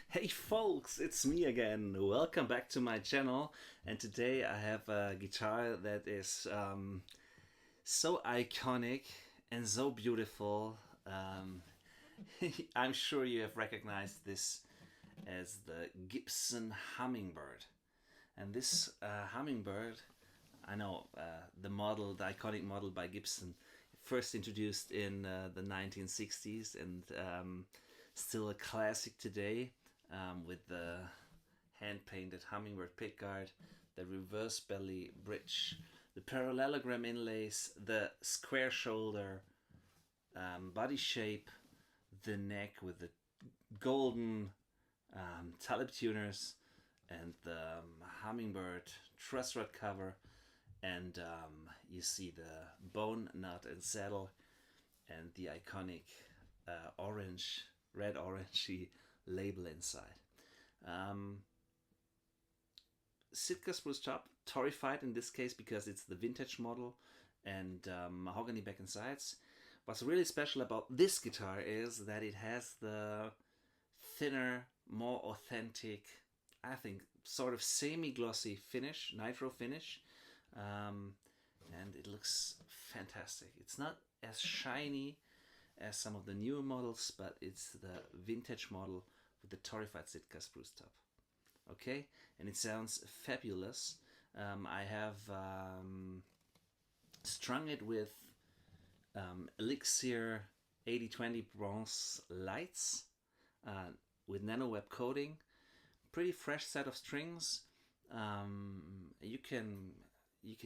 Hey folks, it's me again. Welcome back to my channel. And today I have a guitar that is so iconic and so beautiful. I'm sure you have recognized this as the Gibson Hummingbird. And this Hummingbird, I know the iconic model by Gibson, first introduced in the 1960s and still a classic today, with the hand-painted hummingbird pickguard, the reverse belly bridge, the parallelogram inlays, the square shoulder, body shape, the neck with the golden tulip tuners, and the hummingbird truss rod cover, and you see the bone nut and saddle, and the iconic red orangey label inside. Um, Sitka spruce top, torrified in this case because it's the vintage model, and mahogany back and sides. What's really special about this guitar is that it has the thinner, more authentic, I think, sort of semi-glossy finish, nitro finish, um, and it looks fantastic. It's not as shiny as some of the newer models, but it's the vintage model with the torrified Sitka spruce top. Okay, and it sounds fabulous. I have strung it with Elixir 8020 bronze lights with nano web coating. Pretty fresh set of strings. You can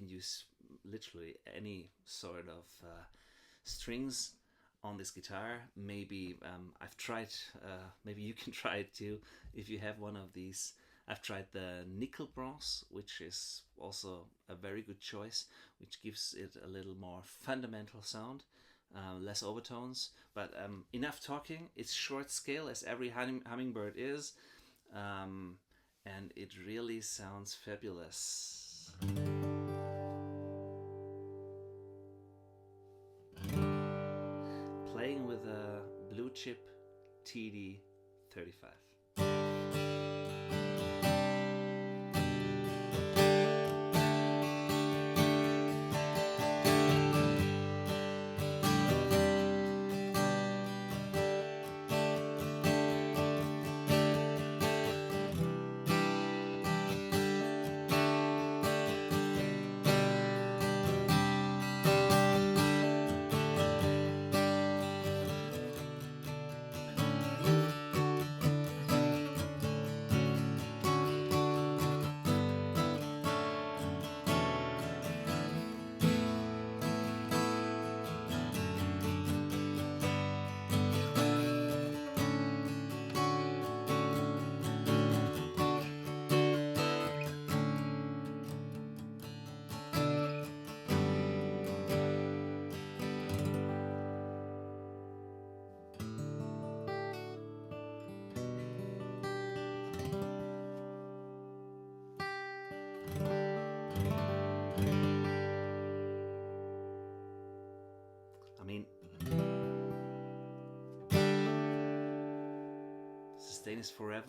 use literally any sort of strings on this guitar. Maybe I've tried. Maybe you can try it too if you have one of these. I've tried the nickel bronze, which is also a very good choice, which gives it a little more fundamental sound, less overtones. But enough talking. It's short scale, as every hummingbird is, and it really sounds fabulous. Playing with a blue chip TD 35. I mean, sustain is forever.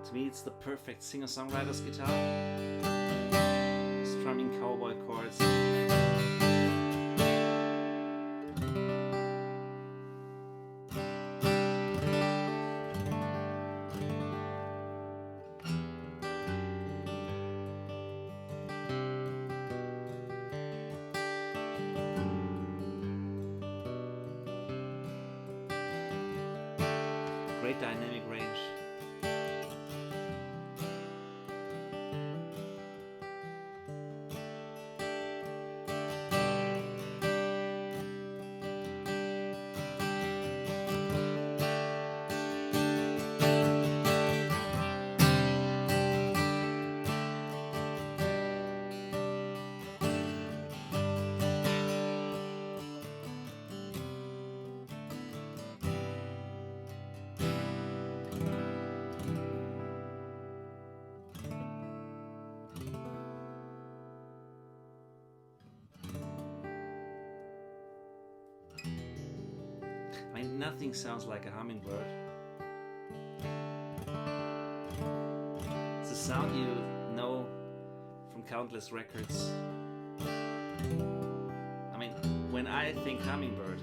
To me, it's the perfect singer-songwriter's guitar, strumming cowboy chords. Great dynamic range. nothing sounds like a hummingbird. It's a sound you know from countless records. I mean, when I think hummingbird,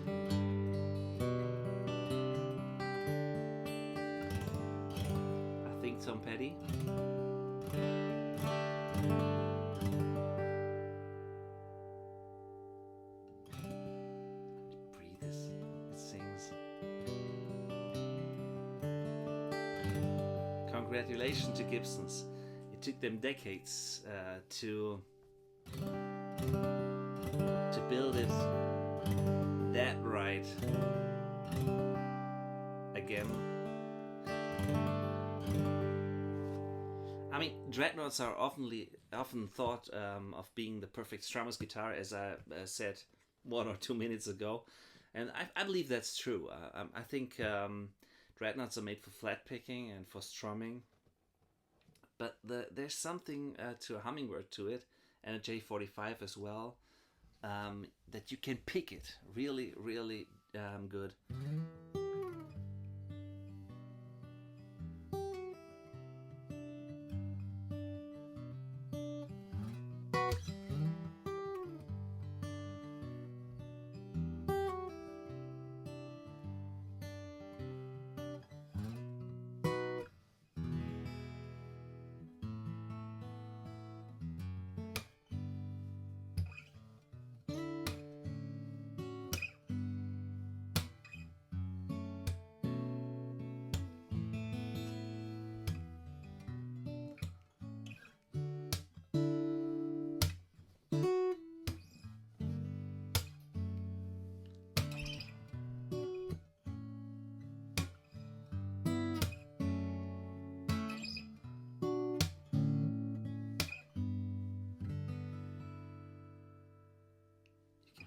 I think Tom Petty. Breathe, it sings. Congratulations to Gibsons. It took them decades to build it that right again. I mean, dreadnoughts are often thought of being the perfect strummer's guitar, as I said 1 or 2 minutes ago, and I believe that's true. I think dreadnoughts are made for flat picking and for strumming, but there's something to a hummingbird to it, and a J45 as well, that you can pick it really, really good.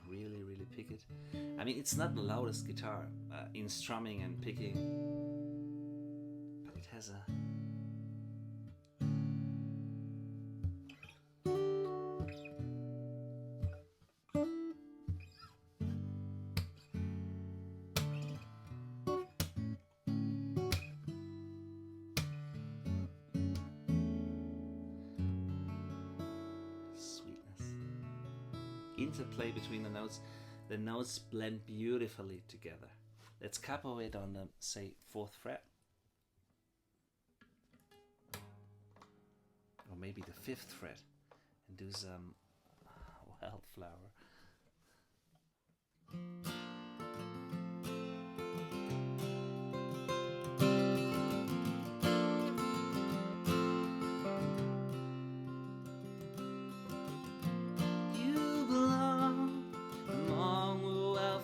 Really, really pick it. I mean, it's not the loudest guitar in strumming and picking, but it has a sweetness. Interplay between the notes. The notes blend beautifully together. Let's capo it on the, say, 4th fret. Or maybe the 5th fret. And do some wildflower.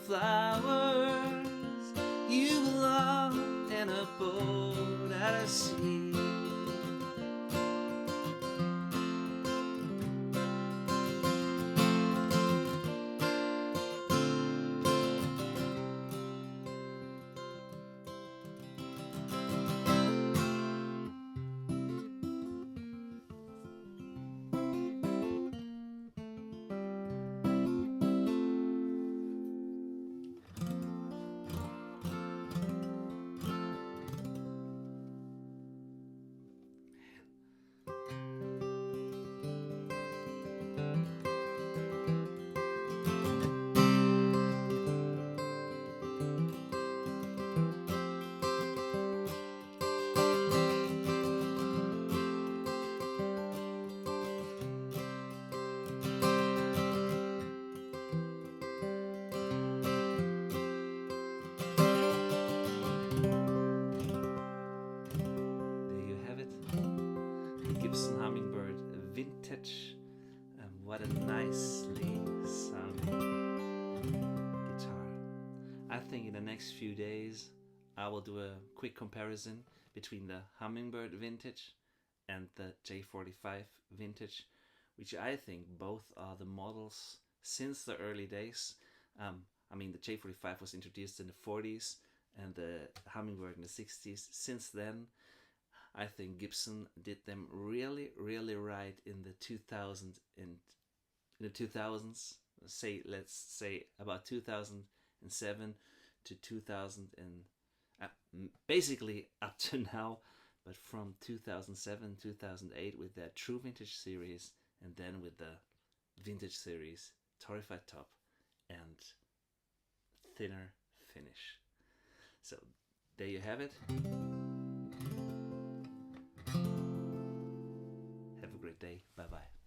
Flowers, you belong in a boat at a sea. Gibson Hummingbird vintage. What a nicely sounding guitar. I think in the next few days I will do a quick comparison between the Hummingbird vintage and the J45 vintage, which I think both are the models since the early days. I mean, the J45 was introduced in the 40s and the Hummingbird in the 60s. Since then, I think Gibson did them really, really right in the 2000s. Let's say about 2007 to 2000 and basically up to now, but from 2007, 2008 with their True Vintage series, and then with the Vintage series, Torrefied top and thinner finish. So there you have it. Have a great day. Bye bye.